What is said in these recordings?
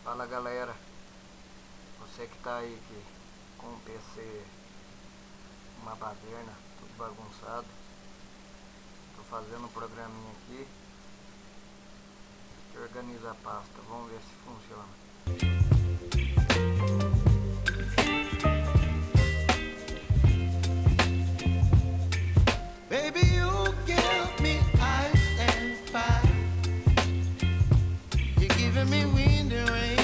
Fala galera, você que tá aí com o PC uma baderna, tudo bagunçado. Tô fazendo um programinha aqui que organiza a pasta, vamos ver se funciona. Baby, you give me ice and fire. You're giving me wind and rain.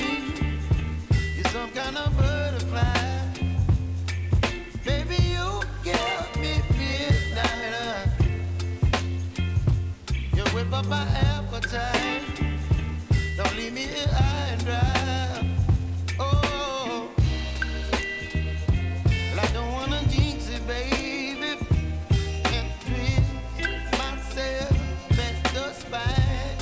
You're some kind of butterfly. Baby, you give me midnight. You whip up my appetite. Don't leave me here high and dry. Oh, well, I don't wanna jinx it, baby. And twist myself at the spine.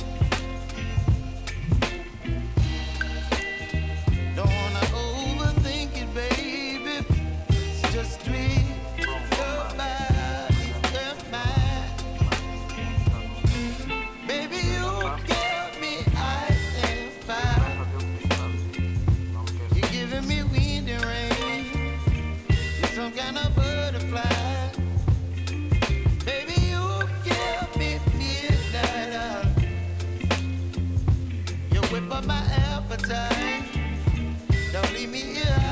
Don't wanna overthink it, baby. It's just twist your body and mine. Baby, you give me ice and fire. You're giving me wind and rain. You're some kind of butterfly. Baby, you give me midnight. You whip up my appetite. Don't leave me here